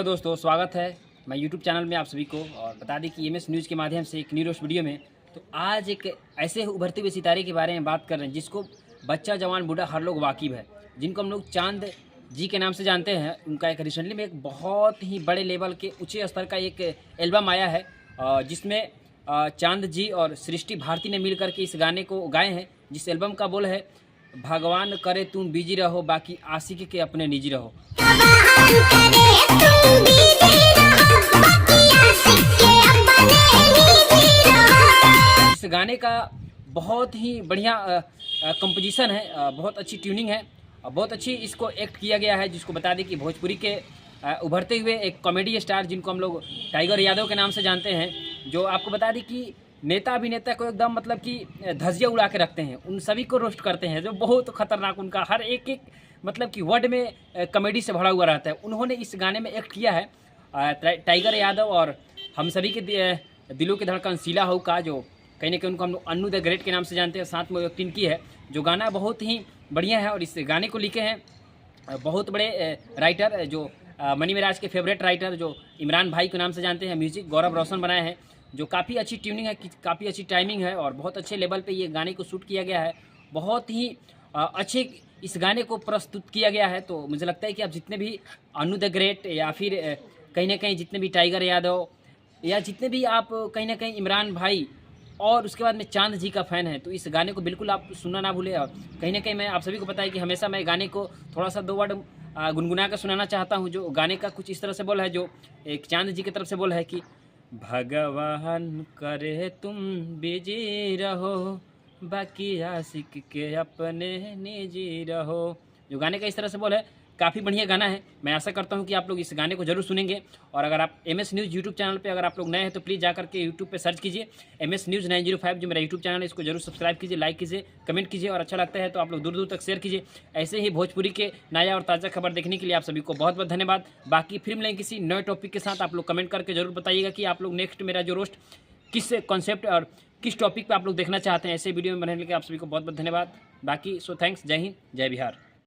दोस्तों, स्वागत है मैं यूट्यूब चैनल में आप सभी को। और बता दें कि एमएस न्यूज़ के माध्यम से एक न्यू रोस्ट वीडियो में तो आज एक ऐसे उभरते हुए सितारे के बारे में बात कर रहे हैं जिसको बच्चा जवान बूढ़ा हर लोग वाकिफ़ है, जिनको हम लोग चांद जी के नाम से जानते हैं। उनका एक रिसेंटली में एक बहुत ही बड़े लेवल के ऊँचे स्तर का एक एल्बम आया है जिसमें चांद जी और सृष्टि भारती ने मिल करके इस गाने को गाए हैं। जिस एल्बम का बोल है, भगवान करे तुम बिजी रहो, बाकी आशिक के अपने निजी रहो। इस गाने का बहुत ही बढ़िया कंपोजिशन है, बहुत अच्छी ट्यूनिंग है और बहुत अच्छी इसको एक्ट किया गया है। जिसको बता दें कि भोजपुरी के उभरते हुए एक कॉमेडी स्टार जिनको हम लोग टाइगर यादव के नाम से जानते हैं, जो आपको बता दें कि नेता अभिनेता को एकदम मतलब कि धज्जियाँ उड़ा के रखते हैं, उन सभी को रोस्ट करते हैं, जो बहुत खतरनाक उनका हर एक मतलब कि वर्ड में कॉमेडी से भरा हुआ रहता है। उन्होंने इस गाने में एक्ट किया है टाइगर यादव और हम सभी के दिलों की धड़कन शीला हो का, जो कहीं ना कहीं उनको हम लोग अन्नू द ग्रेट के नाम से जानते हैं, साथ में एक्टिंग की है। जो गाना बहुत ही बढ़िया है और इस गाने को लिखे हैं बहुत बड़े राइटर, जो मनी मिराज के फेवरेट राइटर जो इमरान भाई के नाम से जानते हैं। म्यूजिक गौरव रोशन बनाए हैं, जो काफ़ी अच्छी ट्यूनिंग है, काफ़ी अच्छी टाइमिंग है और बहुत अच्छे लेवल पे ये गाने को शूट किया गया है। बहुत ही अच्छे इस गाने को प्रस्तुत किया गया है। तो मुझे लगता है कि आप जितने भी अन्नू द ग्रेट या फिर कहीं ना कहीं जितने भी टाइगर यादव या जितने भी आप कहीं ना कहीं इमरान भाई और उसके बाद में चांद जी का फ़ैन है, तो इस गाने को बिल्कुल आप सुनना ना भूलें। और कहीं ना कहीं मैं आप सभी को पता है कि हमेशा मैं गाने को थोड़ा सा 2 वर्ड गुनगुना कर सुनाना चाहता हूँ। जो गाने का कुछ इस तरह से बोल है, जो एक चांद जी की तरफ से बोल है कि भगवान करे तुम बिजी रहो, बाकी आशिक के अपने निजी रहो। जो गाने का इस तरह से बोल है, काफ़ी बढ़िया गाना है। मैं आशा करता हूं कि आप लोग इस गाने को जरूर सुनेंगे। और अगर आप एमएस न्यूज़ यूट्यूब चैनल पे अगर आप लोग नए हैं तो प्लीज़ जाकर के यूट्यूब पे सर्च कीजिए एमएस न्यूज़ 905, जो मेरा यूट्यूब चैनल है। इसको जरूर सब्सक्राइब कीजिए, लाइक कीजिए, कमेंट कीजिए और अच्छा लगता है तो आप लोग दूर दूर तक शेयर कीजिए। ऐसे ही भोजपुरी के नया और ताज़ा खबर देखने के लिए आप सभी को बहुत बहुत धन्यवाद। बाकी फिर मिलेंगे किसी नए टॉपिक के साथ। आप लोग कमेंट करके जरूर बताइएगा कि आप लोग नेक्स्ट मेरा जो रोस्ट किस कॉन्सेप्ट और किस टॉपिक पे आप लोग देखना चाहते हैं। ऐसे वीडियो में बनाने के लिए आप सभी को बहुत बहुत धन्यवाद। बाकी थैंक्स। जय हिंद, जय बिहार।